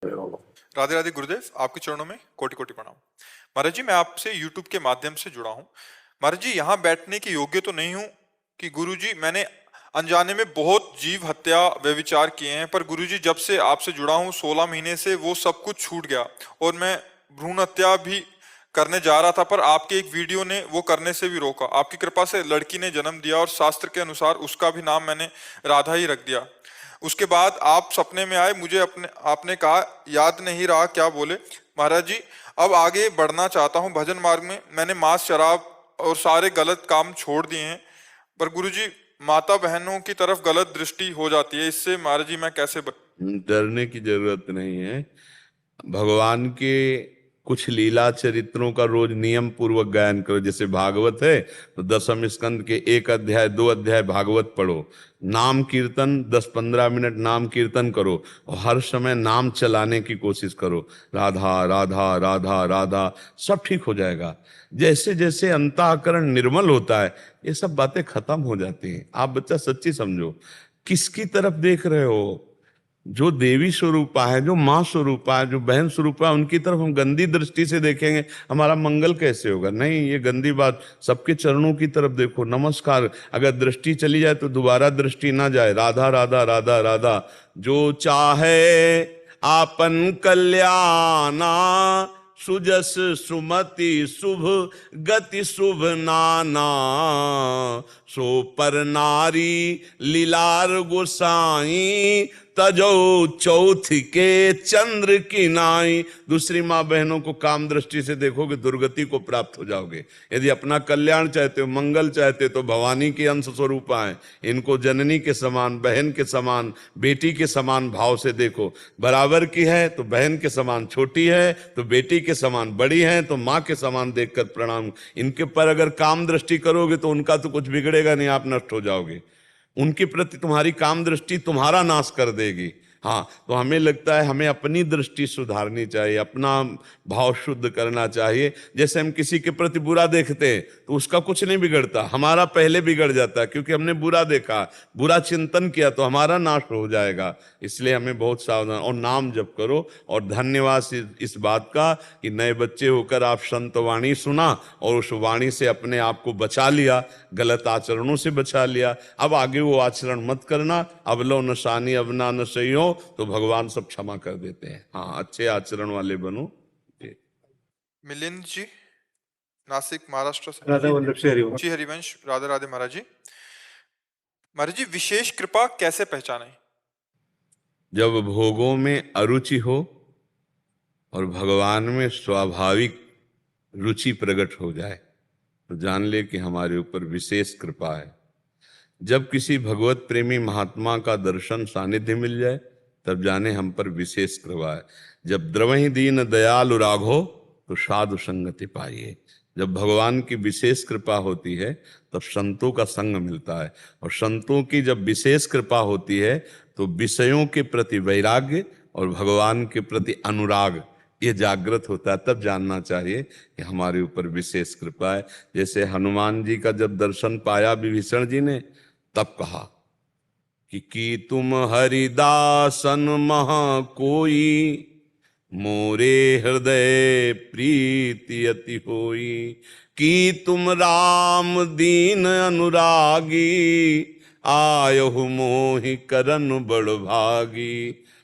राधे राधे गुरुदेव, आपके चरणों में कोटि कोटि प्रणाम। महाराज जी, मैं आपसे यूट्यूब के माध्यम से जुड़ा हूँ। महाराज जी, यहाँ बैठने के योग्य तो नहीं हूँ कि गुरु जी, मैंने अनजाने में बहुत जीव हत्या व्यभिचार किए हैं, पर गुरु जी जब से आपसे जुड़ा हूँ 16 महीने से वो सब कुछ छूट गया और मैं भ्रूण हत्या भी करने जा रहा था, पर आपके एक वीडियो ने वो करने से भी रोका। आपकी कृपा से लड़की ने जन्म दिया और शास्त्र के अनुसार उसका भी नाम मैंने राधा ही रख दिया। उसके बाद आप सपने में आए, मुझे आपने कहा, याद नहीं रहा क्या बोले। महाराज जी, अब आगे बढ़ना चाहता हूँ भजन मार्ग में। मैंने मांस, शराब और सारे गलत काम छोड़ दिए हैं, पर गुरु जी माता बहनों की तरफ गलत दृष्टि हो जाती है। इससे महाराज जी मैं कैसे डरने की जरूरत नहीं है। भगवान के कुछ लीला चरित्रों का रोज नियम पूर्वक गायन करो। जैसे भागवत है तो 10वें स्कंद के 1 अध्याय 2 अध्याय भागवत पढ़ो। नाम कीर्तन 10-15 मिनट नाम कीर्तन करो और हर समय नाम चलाने की कोशिश करो। राधा राधा राधा राधा, सब ठीक हो जाएगा। जैसे जैसे अंतःकरण निर्मल होता है ये सब बातें खत्म हो जाती हैं। आप बच्चा सच्ची समझो, किसकी तरफ देख रहे हो? जो देवी स्वरूपा है, जो माँ स्वरूपा है, जो बहन स्वरूपा है, उनकी तरफ हम गंदी दृष्टि से देखेंगे, हमारा मंगल कैसे होगा? नहीं, ये गंदी बात। सबके चरणों की तरफ देखो, नमस्कार। अगर दृष्टि चली जाए तो दोबारा दृष्टि ना जाए। राधा राधा राधा राधा। जो चाहे आपन कल्याणा, सुजस सुमति शुभ गति शुभ नाना, सो पर नारी लीलार गोसाई, तजो चौथ के चंद्र की नाई। दूसरी माँ बहनों को काम दृष्टि से देखोगे, दुर्गति को प्राप्त हो जाओगे। यदि अपना कल्याण चाहते हो, मंगल चाहते हो, तो भवानी के अंश स्वरूपा है। इनको जननी के समान, बहन के समान, बेटी के समान भाव से देखो। बराबर की है तो बहन के समान छोटी है, तो बेटी के समान बड़ी है, तो माँ के समान देखकर प्रणाम। इनके पर अगर काम दृष्टि करोगे तो उनका तो कुछ बिगड़ेगा नहीं, आप नष्ट हो जाओगे। उनके प्रति तुम्हारी काम दृष्टि तुम्हारा नाश कर देगी। हाँ, तो हमें लगता है हमें अपनी दृष्टि सुधारनी चाहिए, अपना भाव शुद्ध करना चाहिए। जैसे हम किसी के प्रति बुरा देखते हैं तो उसका कुछ नहीं बिगड़ता, हमारा पहले बिगड़ जाता है, क्योंकि हमने बुरा देखा, बुरा चिंतन किया, तो हमारा नाश हो जाएगा। इसलिए हमें बहुत सावधान और नाम जप करो। और धन्यवाद इस बात का कि नए बच्चे होकर आप संत वाणी सुना और उस वाणी से अपने आप को बचा लिया, गलत आचरणों से बचा लिया। अब आगे वो आचरण मत करना। अब लो नशानी अवना न सही हो तो भगवान सब क्षमा कर देते हैं। हाँ, अच्छे आचरण वाले बनो। मिलिंद जी, नासिक महाराष्ट्र से। राधा वल्लभ से हरिवंश। जी हरिवंश, राधे राधे महाराज जी। महाराज जी, विशेष कृपा कैसे पहचाने? जब भोगों में अरुचि हो और भगवान में स्वाभाविक रुचि प्रकट हो जाए तो जान ले कि हमारे ऊपर विशेष कृपा है। जब किसी भगवत प्रेमी महात्मा का दर्शन सानिध्य मिल जाए तब जाने हम पर विशेष कृपा है। जब द्रवहि दीन दयालु राघो तो साधु संगति पाइए। जब भगवान की विशेष कृपा होती है तब संतों का संग मिलता है, और संतों की जब विशेष कृपा होती है तो विषयों के प्रति वैराग्य और भगवान के प्रति अनुराग ये जागृत होता है। तब जानना चाहिए कि हमारे ऊपर विशेष कृपा है। जैसे हनुमान जी का जब दर्शन पाया विभीषण जी ने, तब कहा कि तुम हरिदासन महा कोई, मोरे हृदय प्रीति अति होई, कि तुम राम दीन अनुरागी, आयहु मोहि करन बड़ भागी।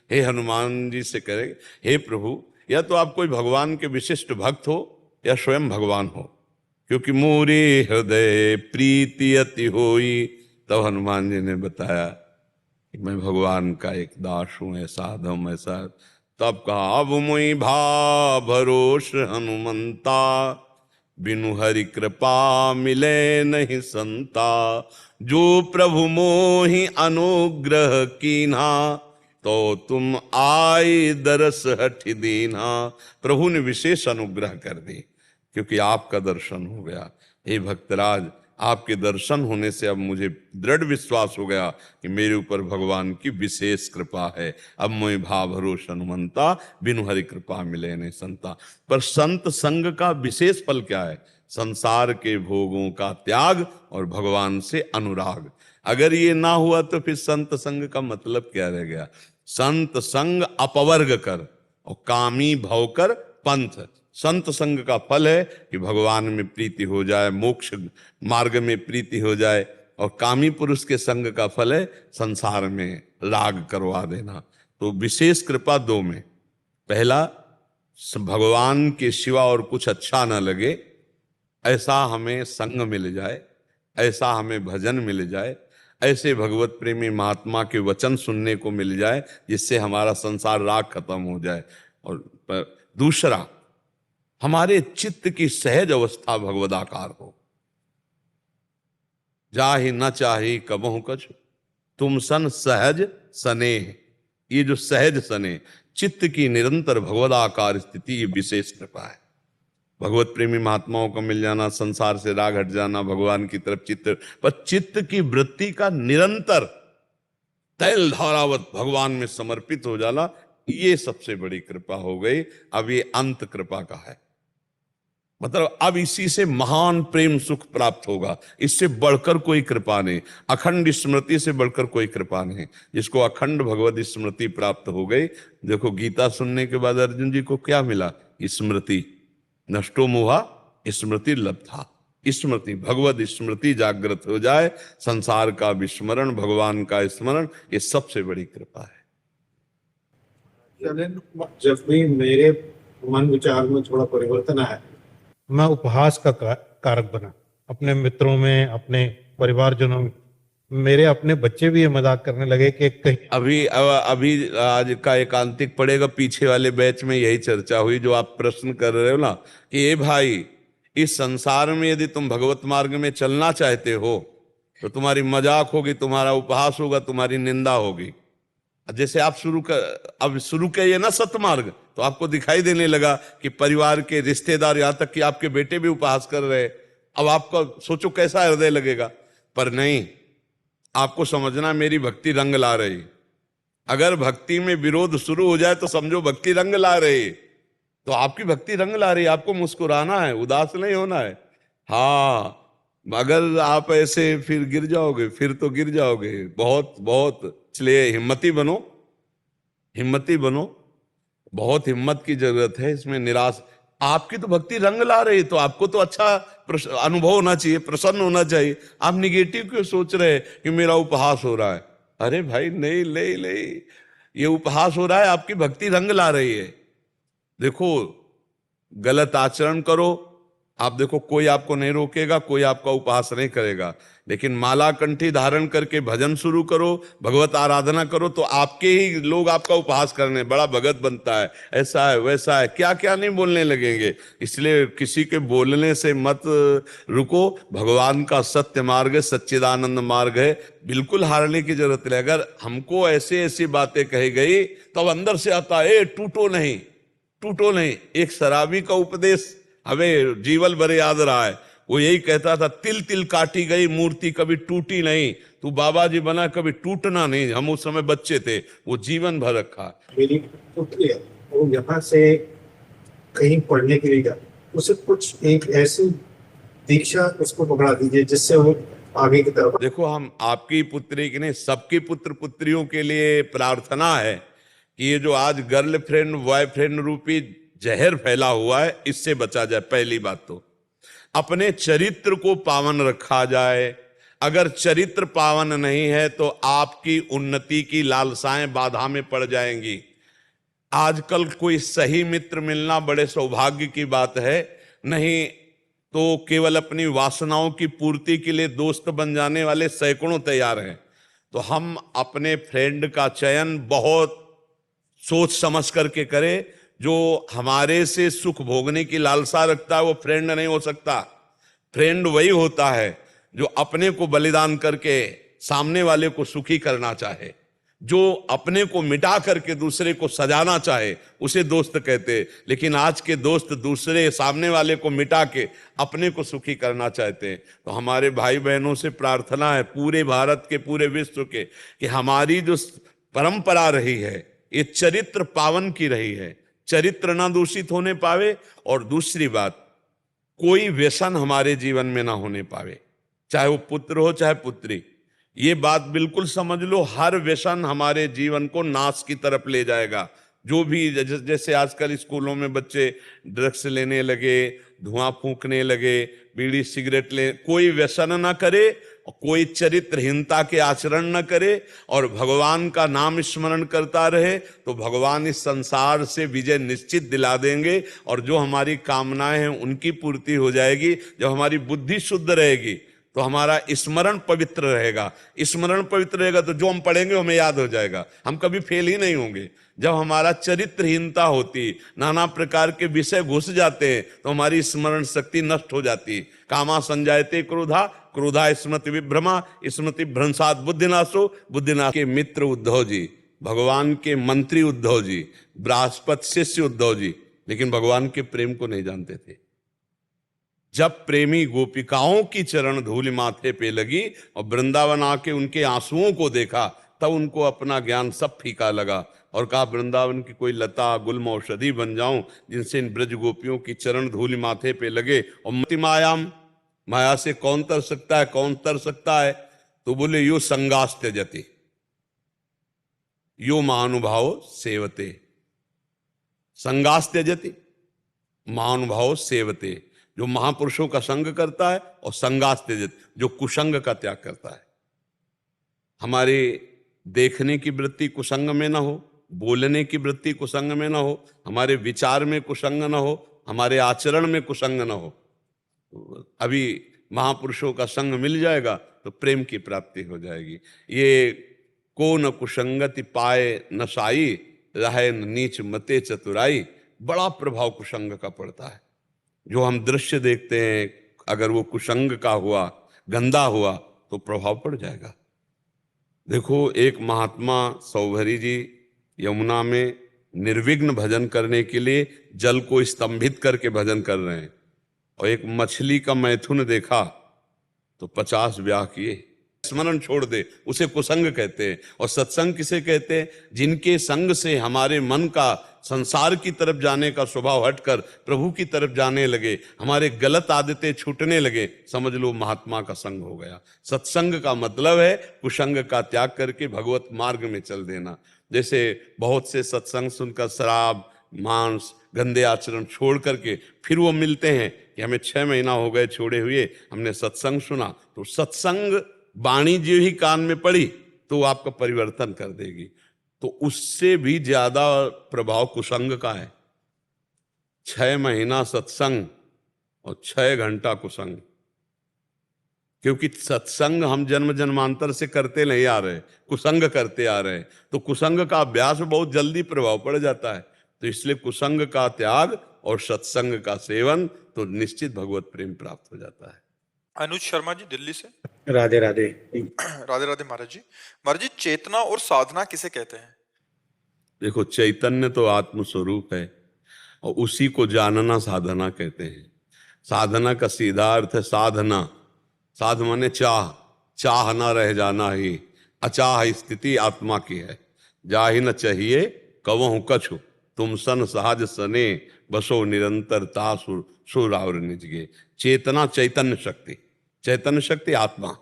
हे हनुमान जी से कहे, हे प्रभु, या तो आप कोई भगवान के विशिष्ट भक्त हो या स्वयं भगवान हो, क्योंकि मोरे हृदय प्रीति अति होई। तब हनुमान जी ने बताया कि मैं भगवान का एक दास हूं, ऐसा अधम ऐसा। तब कहा, अब मुई भा भरोस हनुमंता, बिनु हरि कृपा मिले नहीं संता, जो प्रभु मोहि अनुग्रह कीन्हा, तो तुम आए दरस हठ दीना। प्रभु ने विशेष अनुग्रह कर दी क्योंकि आपका दर्शन हो गया। हे भक्तराज, आपके दर्शन होने से अब मुझे दृढ़ विश्वास हो गया कि मेरे ऊपर भगवान की विशेष कृपा है। अब मैं भा भरोस हनुमंता, बिनु हरि कृपा मिले नहीं संता। पर संत संग का विशेष फल क्या है? संसार के भोगों का त्याग और भगवान से अनुराग। अगर ये ना हुआ तो फिर संत संग का मतलब क्या रह गया? संत संग अपवर्ग कर, और कामी भवकर पंथ। संत संग का फल है कि भगवान में प्रीति हो जाए, मोक्ष मार्ग में प्रीति हो जाए, और कामी पुरुष के संग का फल है संसार में राग करवा देना। तो विशेष कृपा दो में, पहला भगवान के सिवा और कुछ अच्छा ना लगे, ऐसा हमें संग मिल जाए, ऐसा हमें भजन मिल जाए, ऐसे भगवत प्रेमी महात्मा के वचन सुनने को मिल जाए जिससे हमारा संसार राग खत्म हो जाए। और दूसरा, हमारे चित्त की सहज अवस्था भगवदाकार हो। जाहि न चाही कबहु कछु, तुम सन सहज स्नेह। ये जो सहज स्नेह, चित्त की निरंतर भगवदाकार स्थिति, ये विशेष कृपा है। भगवत प्रेमी महात्माओं को मिल जाना, संसार से राग हट जाना, भगवान की तरफ चित्त, पर चित्त की वृत्ति का निरंतर तैल धारावत भगवान में समर्पित हो जाना, ये सबसे बड़ी कृपा हो गई। अब ये अंत कृपा का है, मतलब अब इसी से महान प्रेम सुख प्राप्त होगा, इससे बढ़कर कोई कृपा नहीं, अखंड स्मृति से बढ़कर कोई कृपा नहीं। जिसको अखंड भगवत स्मृति प्राप्त हो गई, देखो गीता सुनने के बाद अर्जुन जी को क्या मिला? स्मृति। नष्टो मोहा स्मृति लब्धा। स्मृति, भगवत स्मृति जागृत हो जाए, संसार का विस्मरण, भगवान का स्मरण, ये सबसे बड़ी कृपा है। जब भी मेरे मन विचार में थोड़ा परिवर्तन आया, मैं उपहास का कारक बना अपने मित्रों में, अपने परिवारजनों में। मेरे अपने बच्चे भी ये मजाक करने लगे कि कहीं अभी आज का एकांतिक पड़ेगा, पीछे वाले बैच में यही चर्चा हुई जो आप प्रश्न कर रहे हो ना, कि ये भाई, इस संसार में यदि तुम भगवत मार्ग में चलना चाहते हो तो तुम्हारी मजाक होगी, तुम्हारा उपहास होगा, तुम्हारी निंदा होगी। जैसे आप अब शुरू किए ना सतमार्ग, तो आपको दिखाई देने लगा कि परिवार के रिश्तेदार, यहां तक कि आपके बेटे भी उपहास कर रहे। अब आपका सोचो कैसा हृदय लगेगा। पर नहीं, आपको समझना मेरी भक्ति रंग ला रही। अगर भक्ति में विरोध शुरू हो जाए तो समझो भक्ति रंग ला रही। तो आपकी भक्ति रंग ला रही, आपको मुस्कुराना है, उदास नहीं होना है। हाँ, अगर आप ऐसे फिर गिर जाओगे, फिर तो गिर जाओगे बहुत बहुत। इसलिए हिम्मती बनो, हिम्मती बनो, बहुत हिम्मत की जरूरत है इसमें। निराश, आपकी तो भक्ति रंग ला रही, तो आपको तो अच्छा अनुभव होना चाहिए, प्रसन्न होना चाहिए। आप निगेटिव क्यों सोच रहे हैं कि मेरा उपहास हो रहा है? अरे भाई नहीं नहीं नहीं, ये उपहास हो रहा है, आपकी भक्ति रंग ला रही है। देखो, गलत आचरण करो, आप देखो कोई आपको नहीं रोकेगा, कोई आपका उपहास नहीं करेगा। लेकिन माला कंठी धारण करके भजन शुरू करो, भगवत आराधना करो, तो आपके ही लोग आपका उपहास करने, बड़ा भगत बनता है, ऐसा है वैसा है, क्या क्या नहीं बोलने लगेंगे। इसलिए किसी के बोलने से मत रुको। भगवान का सत्य मार्ग है, सच्चिदानंद मार्ग है, बिल्कुल हारने की जरूरत नहीं। अगर हमको ऐसे ऐसी बातें कही गई तो अंदर से आता है टूटो नहीं, टूटो नहीं। एक शराबी का उपदेश हमें जीवन भर याद रहा है। वो यही कहता था, तिल तिल काटी गई मूर्ति कभी टूटी नहीं, तू बाबा जी बना कभी टूटना नहीं। हम उस समय बच्चे थे, वो जीवन भर रखा। मेरी पुत्री है, वो यहाँ से कहीं पढ़ने के लिए गया, उसे कुछ एक ऐसी दीक्षा उसको पकड़ा दीजिए जिससे वो आगे की तरफ। देखो, हम आपकी पुत्री की नहीं, सबकी पुत्र पुत्रियों के लिए प्रार्थना है कि ये जो आज गर्लफ्रेंड बॉयफ्रेंड रूपी जहर फैला हुआ है, इससे बचा जाए। पहली बात तो अपने चरित्र को पावन रखा जाए। अगर चरित्र पावन नहीं है तो आपकी उन्नति की लालसाएं बाधा में पड़ जाएंगी। आजकल कोई सही मित्र मिलना बड़े सौभाग्य की बात है, नहीं तो केवल अपनी वासनाओं की पूर्ति के लिए दोस्त बन जाने वाले सैकड़ों तैयार हैं। तो हम अपने फ्रेंड का चयन बहुत सोच समझ करके करें। जो हमारे से सुख भोगने की लालसा रखता है वो फ्रेंड नहीं हो सकता। फ्रेंड वही होता है जो अपने को बलिदान करके सामने वाले को सुखी करना चाहे, जो अपने को मिटा करके दूसरे को सजाना चाहे, उसे दोस्त कहते हैं। लेकिन आज के दोस्त दूसरे सामने वाले को मिटा के अपने को सुखी करना चाहते हैं। तो हमारे भाई बहनों से प्रार्थना है, पूरे भारत के, पूरे विश्व के, कि हमारी जो परंपरा रही है ये चरित्र पावन की रही है, चरित्र ना दूषित होने पावे। और दूसरी बात, कोई व्यसन हमारे जीवन में ना होने पावे, चाहे वो पुत्र हो चाहे पुत्री। ये बात बिल्कुल समझ लो, हर व्यसन हमारे जीवन को नाश की तरफ ले जाएगा। जो भी जैसे आजकल स्कूलों में बच्चे ड्रग्स लेने लगे, धुआं फूंकने लगे, बीड़ी सिगरेट ले, कोई व्यसन ना करे, कोई चरित्रहीनता के आचरण न करे और भगवान का नाम स्मरण करता रहे, तो भगवान इस संसार से विजय निश्चित दिला देंगे और जो हमारी कामनाएं हैं उनकी पूर्ति हो जाएगी। जब हमारी बुद्धि शुद्ध रहेगी तो हमारा स्मरण पवित्र रहेगा, स्मरण पवित्र रहेगा तो जो हम पढ़ेंगे हमें याद हो जाएगा, हम कभी फेल ही नहीं होंगे। जब हमारा चरित्रहीनता होती, नाना प्रकार के विषय घुस जाते हैं, तो हमारी स्मरण शक्ति नष्ट हो जाती। कामा संजायते क्रोधा, क्रोधा स्मृति विभ्रमा, स्मृति भ्रंशात बुद्धिनाशो, बुद्धिनाश के मित्र उद्धव जी, भगवान के मंत्री उद्धव जी, बृहस्पति शिष्य उद्धव जी, लेकिन भगवान के प्रेम को नहीं जानते थे। जब प्रेमी गोपिकाओं की चरण धूल माथे पे लगी और वृंदावन आके उनके आंसुओं को देखा, तब उनको अपना ज्ञान सब फीका लगा और कहा वृंदावन की कोई लता गुल्म औषधि बन जाऊं जिनसे इन ब्रज गोपियों की चरण धूल माथे पे लगे। और मति मायाम, माया से कौन तर सकता है, कौन तर सकता है? तो बोले यो संगास त्यजति यो महानुभाव सेवते, संगास त्यजति महानुभाव सेवते, जो महापुरुषों का संग करता है, और संगास त्यजति जो कुसंग का त्याग करता है। हमारे देखने की वृत्ति कुसंग में ना हो, बोलने की वृत्ति कुसंग में ना हो, हमारे विचार में कुसंग ना हो, हमारे आचरण में कुसंग ना हो। अभी महापुरुषों का संग मिल जाएगा तो प्रेम की प्राप्ति हो जाएगी। ये को न कुसंगति पाए न साई, रहे न नीच मते चतुराई, बड़ा प्रभाव कुसंग का पड़ता है। जो हम दृश्य देखते हैं अगर वो कुसंग का हुआ, गंदा हुआ, तो प्रभाव पड़ जाएगा। देखो, एक महात्मा सौभरी जी यमुना में निर्विघ्न भजन करने के लिए जल को स्तंभित करके भजन कर रहे हैं, और एक मछली का मैथुन देखा तो 50 ब्याह किए। स्मरण छोड़ दे, उसे कुसंग कहते हैं। और सत्संग किसे कहते हैं? जिनके संग से हमारे मन का संसार की तरफ जाने का स्वभाव हटकर प्रभु की तरफ जाने लगे, हमारे गलत आदतें छूटने लगे, समझ लो महात्मा का संग हो गया। सत्संग का मतलब है कुसंग का त्याग करके भगवत मार्ग में चल देना। जैसे बहुत से सत्संग सुनकर शराब, मांस, गंदे आचरण छोड़ करके फिर वो मिलते हैं कि हमें 6 महीना हो गए छोड़े हुए, हमने सत्संग सुना। तो सत्संग वाणी जो ही कान में पड़ी तो वो आपका परिवर्तन कर देगी। तो उससे भी ज्यादा प्रभाव कुसंग का है। 6 महीना सत्संग और 6 घंटा कुसंग, क्योंकि सत्संग हम जन्म जन्मांतर से करते नहीं आ रहे, कुसंग करते आ रहे हैं। तो कुसंग का अभ्यास बहुत जल्दी प्रभाव पड़ जाता है। तो इसलिए कुसंग का त्याग और सत्संग का सेवन, तो निश्चित भगवत प्रेम प्राप्त हो जाता है। अनुज शर्मा जी दिल्ली से। राधे राधे। राधे राधे महाराज जी। महाराज जी, चेतना और साधना किसे कहते हैं? देखो, चैतन्य तो आत्म स्वरूप है और उसी को जानना साधना कहते हैं। साधना का सीधा अर्थ है साधना। साध माने चाह, चाह ना रह जाना ही। अचाह स्थिति आत्मा की है। जा ही न चाहिए कवहु कछु, तुम सन सहज सने, बसो निरंतर तासुर सुरावर निजगे। चेतना चैतन्य शक्ति, चैतन्य शक्ति आत्मा,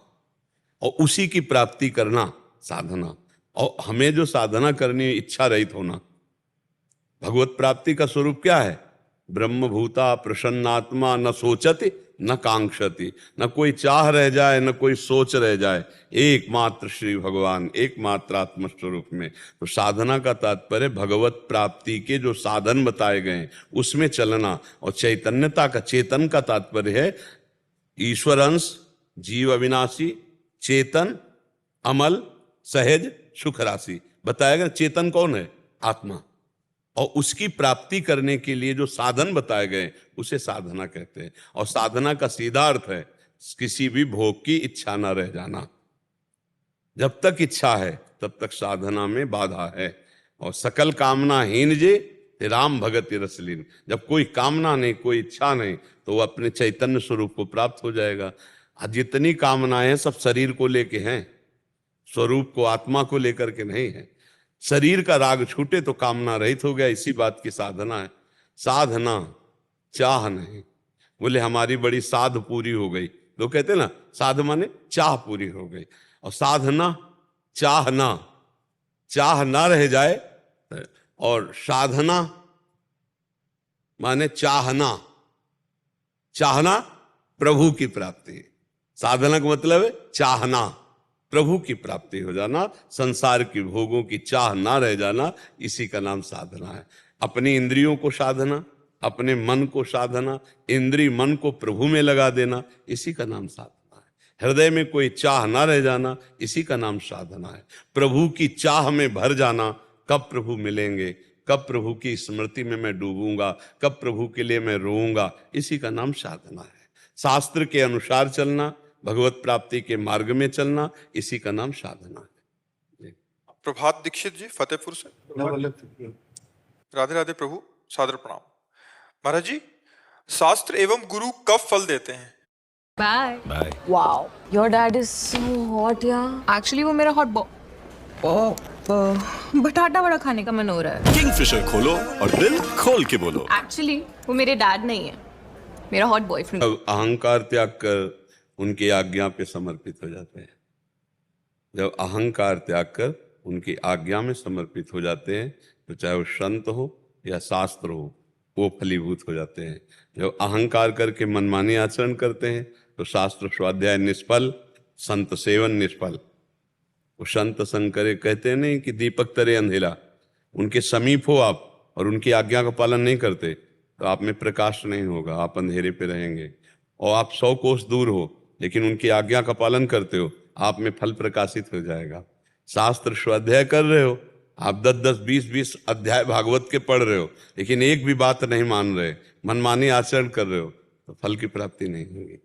और उसी की प्राप्ति करना साधना। और हमें जो साधना करनी है, इच्छा रहित होना। भगवत प्राप्ति का स्वरूप क्या है? ब्रह्मभूता प्रसन्नात्मा, न सोचति न कांक्षति, न कोई चाह रह जाए न कोई सोच रह जाए, एकमात्र श्री भगवान, एकमात्र आत्म स्वरूप में। तो साधना का तात्पर्य भगवत प्राप्ति के जो साधन बताए गए उसमें चलना। और चैतन्यता का, चेतन का तात्पर्य है ईश्वर अंश, जीव अविनाशी, चेतन, अमल, सहज, सुख राशि। बताया गया चेतन कौन है? आत्मा। और उसकी प्राप्ति करने के लिए जो साधन बताए गए उसे साधना कहते हैं। और साधना का सीधा अर्थ है किसी भी भोग की इच्छा ना रह जाना। जब तक इच्छा है तब तक साधना में बाधा है। और सकल कामना हीन जे राम भगति रसलीन। जब कोई कामना नहीं, कोई इच्छा नहीं, तो वो अपने चैतन्य स्वरूप को प्राप्त हो जाएगा। जितनी कामनाएं हैं सब शरीर को लेके हैं, स्वरूप को, आत्मा को लेकर के नहीं है। शरीर का राग छूटे तो कामना रहित हो गया। इसी बात की साधना है। साधना चाह नहीं। बोले हमारी बड़ी साध पूरी हो गई, लोग कहते ना साध माने चाह पूरी हो गई। और साधना चाह ना, चाह ना रह जाए और साधना माने चाहना, चाहना प्रभु की प्राप्ति। साधना का मतलब है चाहना, प्रभु की प्राप्ति हो जाना, संसार की भोगों की चाह ना रह जाना, इसी का नाम साधना है। अपनी इंद्रियों को साधना, अपने मन को साधना, इंद्रिय मन को प्रभु में लगा देना, इसी का नाम साधना है। हृदय में कोई चाह ना रह जाना, इसी का नाम साधना है। प्रभु की चाह में भर जाना, कब प्रभु मिलेंगे, कब प्रभु की स्मृति में मैं डूबूंगा, कब प्रभु के लिए मैं रोऊंगा, इसी का नाम साधना है। शास्त्र के अनुसार चलना, भगवत प्राप्ति के मार्ग में चलना, इसी का नाम साधना है। प्रभात दीक्षित जी फतेहपुर से। राधे राधे प्रभु, सादर प्रणाम। महाराज जी, शास्त्र एवं गुरु कब फल देते हैं? Bye. Wow, your dad is so hot, yeah. Actually वो मेरा हॉट बटाटा वड़ा खाने का मन हो रहा है। किंगफिशर खोलो और दिल खोल के बोलो। एक्चुअली वो मेरे डैड नहीं है, मेरा हॉट बॉयफ्रेंड। अब अहंकार त्याग कर उनकी आज्ञा पे समर्पित हो जाते हैं। जब अहंकार त्याग कर उनकी आज्ञा में समर्पित हो जाते हैं, तो चाहे वो संत हो या शास्त्र हो, वो फलीभूत हो जाते हैं। जब अहंकार करके मनमानी आचरण करते हैं, तो शास्त्र स्वाध्याय निष्फल, संत सेवन निष्फल। वो संत संग करे, कहते नहीं कि दीपक तरे अंधेरा, उनके समीप हो आप और उनकी आज्ञा का पालन नहीं करते, तो आप में प्रकाश नहीं होगा, आप अंधेरे पे रहेंगे। और आप 100 कोस दूर हो लेकिन उनकी आज्ञा का पालन करते हो, आप में फल प्रकाशित हो जाएगा। शास्त्र स्वाध्याय कर रहे हो, आप 10-10, 20-20 अध्याय भागवत के पढ़ रहे हो, लेकिन एक भी बात नहीं मान रहे, मनमानी आचरण कर रहे हो, तो फल की प्राप्ति नहीं होगी।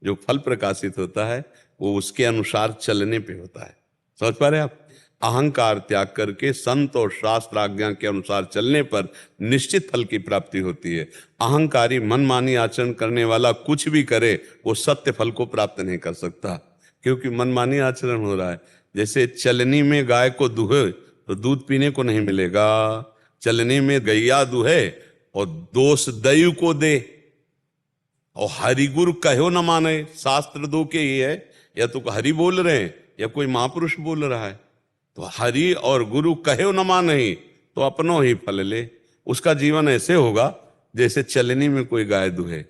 जो फल प्रकाशित होता है वो उसके अनुसार चलने पे होता है। समझ पा रहे आप? अहंकार त्याग करके संत और शास्त्र आज्ञा के अनुसार चलने पर निश्चित फल की प्राप्ति होती है। अहंकारी मनमानी आचरण करने वाला कुछ भी करे, वो सत्य फल को प्राप्त नहीं कर सकता, क्योंकि मनमानी आचरण हो रहा है। जैसे चलनी में गाय को दुहे तो दूध पीने को नहीं मिलेगा, चलनी में गैया दुहे और दोष दयु को दे, और हरि गुरु कहो न माने। शास्त्र दो के ही है, या तो हरि बोल रहे हैं या कोई महापुरुष बोल रहा है। तो हरि और गुरु कहे न माने तो अपनो ही फल ले। उसका जीवन ऐसे होगा जैसे चलनी में कोई गाय दुहे,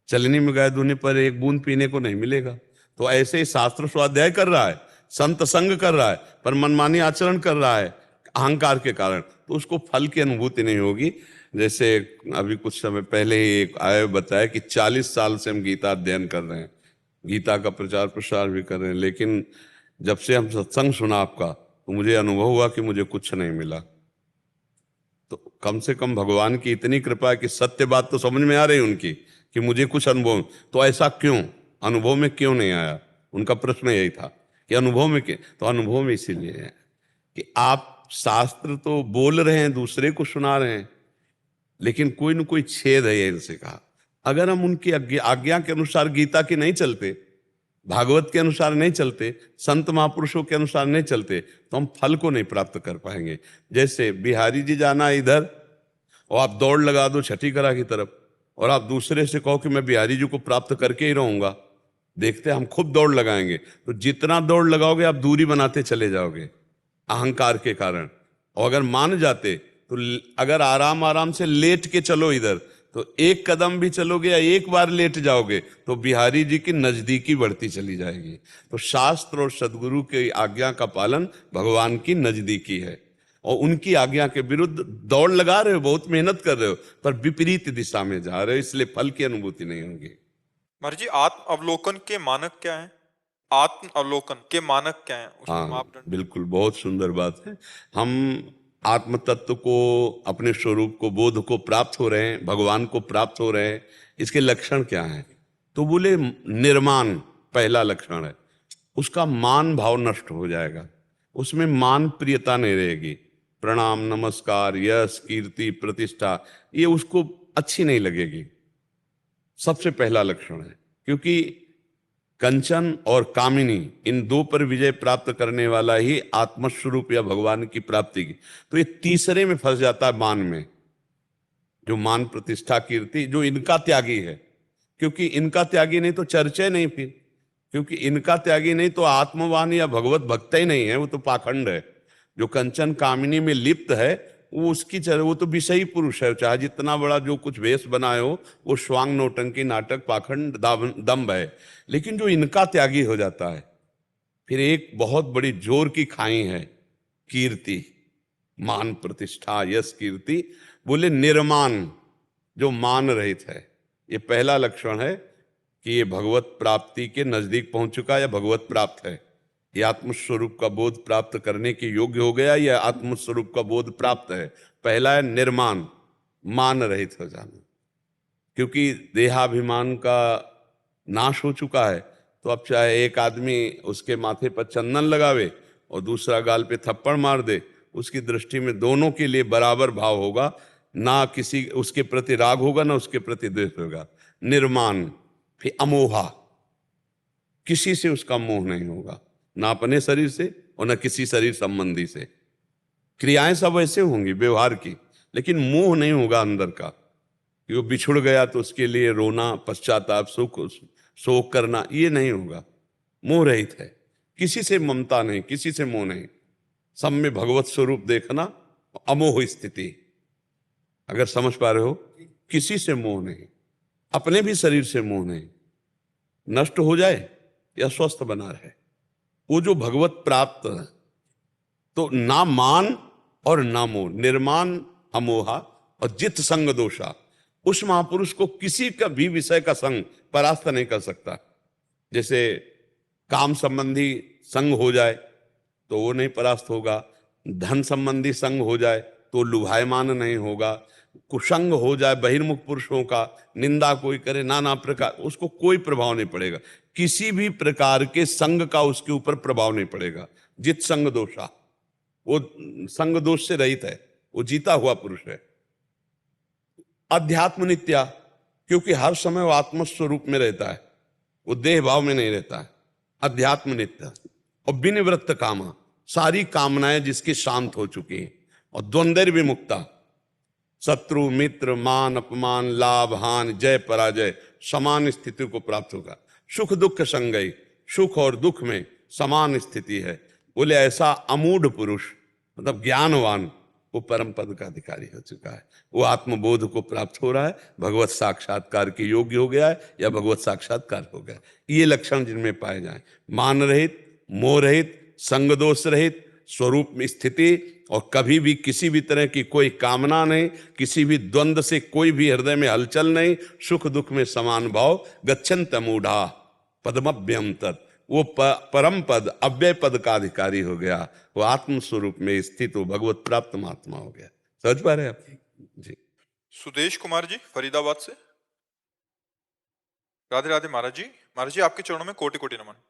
चलनी में गाय दुहने पर एक बूंद पीने को नहीं मिलेगा। तो ऐसे ही शास्त्र स्वाध्याय कर रहा है, संत संग कर रहा है, पर मनमानी आचरण कर रहा है अहंकार के कारण, तो उसको फल की अनुभूति नहीं होगी। जैसे अभी कुछ समय पहले ही एक आए बताया कि 40 साल से हम गीता अध्ययन कर रहे हैं, गीता का प्रचार प्रसार भी कर रहे हैं, लेकिन जब से हम सत्संग सुना आपका, तो मुझे अनुभव हुआ कि मुझे कुछ नहीं मिला। तो कम से कम भगवान की इतनी कृपा है कि सत्य बात तो समझ में आ रही उनकी कि मुझे कुछ अनुभव, तो ऐसा क्यों, अनुभव में क्यों नहीं आया? उनका प्रश्न यही था कि अनुभव में क्यों? तो अनुभव में इसीलिए है कि आप शास्त्र तो बोल रहे हैं, दूसरे को सुना रहे हैं, लेकिन कोई न कोई छेद है इनसे कहा। अगर हम उनकी आज्ञा के अनुसार गीता की नहीं चलते, भागवत के अनुसार नहीं चलते, संत महापुरुषों के अनुसार नहीं चलते, तो हम फल को नहीं प्राप्त कर पाएंगे। जैसे बिहारी जी जाना इधर और आप दौड़ लगा दो छठी करा की तरफ, और आप दूसरे से कहो कि मैं बिहारी जी को प्राप्त करके ही रहूंगा, देखते हम खूब दौड़ लगाएंगे, तो जितना दौड़ लगाओगे आप दूरी बनाते चले जाओगे अहंकार के कारण। और अगर मान जाते तो अगर आराम आराम से लेट के चलो इधर, तो एक कदम भी चलोगे या एक बार लेट जाओगे तो बिहारी जी की नजदीकी बढ़ती चली जाएगी। तो शास्त्र और सदगुरु की आज्ञा का पालन भगवान की नजदीकी है, और उनकी आज्ञा के विरुद्ध दौड़ लगा रहे हो, बहुत मेहनत कर रहे हो, पर विपरीत दिशा में जा रहे हो, इसलिए फल की अनुभूति नहीं होगी। महाराज जी, आत्म अवलोकन के मानक क्या है? आत्म अवलोकन के मानक क्या है? उसके हाँ, मापदंड। बिल्कुल, बहुत सुंदर बात है। हम आत्म तत्व को, अपने स्वरूप को, बोध को प्राप्त हो रहे हैं, भगवान को प्राप्त हो रहे हैं, इसके लक्षण क्या हैं? तो बोले निर्माण पहला लक्षण है। उसका मान भाव नष्ट हो जाएगा, उसमें मान प्रियता नहीं रहेगी। प्रणाम, नमस्कार, यश, कीर्ति, प्रतिष्ठा, ये उसको अच्छी नहीं लगेगी। सबसे पहला लक्षण है, क्योंकि कंचन और कामिनी, इन दो पर विजय प्राप्त करने वाला ही आत्मस्वरूप या भगवान की प्राप्ति की। तो ये तीसरे में फंस जाता है, मान में, जो मान, प्रतिष्ठा, कीर्ति, जो इनका त्यागी है। क्योंकि इनका त्यागी नहीं तो चर्चा नहीं, फिर क्योंकि इनका त्यागी नहीं तो आत्मवान या भगवत भक्त ही नहीं है, वो तो पाखंड है। जो कंचन कामिनी में लिप्त है वो उसकी वो तो विषयी पुरुष है, चाहे जितना बड़ा जो कुछ वेश बनाए हो, वो स्वांग, नौटंकी, नाटक, पाखंड, दंभ है। लेकिन जो इनका त्यागी हो जाता है, फिर एक बहुत बड़ी जोर की खाई है, कीर्ति, मान, प्रतिष्ठा, यश, कीर्ति। बोले निर्माण, जो मान रहित है। ये पहला लक्षण है कि ये भगवत प्राप्ति के नजदीक पहुंच चुका या भगवत प्राप्त है। ये आत्मस्वरूप का बोध प्राप्त करने के योग्य हो गया या आत्मस्वरूप का बोध प्राप्त है। पहला है निर्माण, मान रहित हो जाना, क्योंकि देहाभिमान का नाश हो चुका है। तो अब चाहे एक आदमी उसके माथे पर चंदन लगावे और दूसरा गाल पे थप्पड़ मार दे, उसकी दृष्टि में दोनों के लिए बराबर भाव होगा, ना किसी उसके प्रति राग होगा ना उसके प्रति द्वेष होगा। निर्माण, फिर अमोहा, किसी से उसका मोह नहीं होगा, ना अपने शरीर से और ना किसी शरीर संबंधी से। क्रियाएं सब ऐसे होंगी व्यवहार की, लेकिन मोह नहीं होगा अंदर का कि वो बिछुड़ गया तो उसके लिए रोना, पश्चाताप, शोक करना, ये नहीं होगा। मोह रहित है, किसी से ममता नहीं, किसी से मोह नहीं, सब में भगवत स्वरूप देखना, अमोह स्थिति। अगर समझ पा रहे हो, किसी से मोह नहीं, अपने भी शरीर से मोह नहीं, नष्ट हो जाए या स्वस्थ बना रहे, वो जो भगवत प्राप्त है। तो ना मान और ना मोह, निर्माण, अमोहा और जित संग दोषा। उस महापुरुष को किसी का भी विषय का संग परास्त नहीं कर सकता। जैसे काम संबंधी संग हो जाए तो वो नहीं परास्त होगा, धन संबंधी संग हो जाए तो लुभायमान नहीं होगा, कुसंग हो जाए बहिर्मुख पुरुषों का, निंदा कोई करे नाना प्रकार, उसको कोई प्रभाव नहीं पड़ेगा। किसी भी प्रकार के संग का उसके ऊपर प्रभाव नहीं पड़ेगा। जित संग दोषा, वो संग दोष से रहित है, वो जीता हुआ पुरुष है। अध्यात्म नित्या, क्योंकि हर समय वो आत्मस्वरूप में रहता है, वो देह भाव में नहीं रहता है। अध्यात्म नित्य और विनिवृत्त कामा, सारी कामनाएं जिसकी शांत हो चुकी हैं। और द्वंद्व विमुक्ता, शत्रु मित्र, मान अपमान, लाभ हानि, जय पराजय, समान स्थिति को प्राप्त होगा। सुख दुख संगई, सुख और दुख में समान स्थिति है। बोले ऐसा अमूढ़ पुरुष, मतलब ज्ञानवान, वो परम पद का अधिकारी हो चुका है। वो आत्मबोध को प्राप्त हो रहा है, भगवत साक्षात्कार के योग्य हो गया है या भगवत साक्षात्कार हो गया। ये लक्षण जिनमें पाए जाएं, मान रहित, मोह रहित, संग दोष रहित, स्वरूप में स्थिति, और कभी भी किसी भी तरह की कोई कामना नहीं, किसी भी द्वंद्व से कोई भी हृदय में हलचल नहीं, सुख दुख में समान भाव। गच्छन्त मूढ़ा पद्मभ्यम तत्, वो परम पद, अव्यय पद का अधिकारी हो गया। वो आत्म स्वरूप में स्थित हो भगवत प्राप्त महात्मा हो गया। समझ पा रहे हैं आप जी? सुदेश कुमार जी फरीदाबाद से। राधे राधे महाराज जी। महाराज जी आपके चरणों में कोटि कोटि नमन।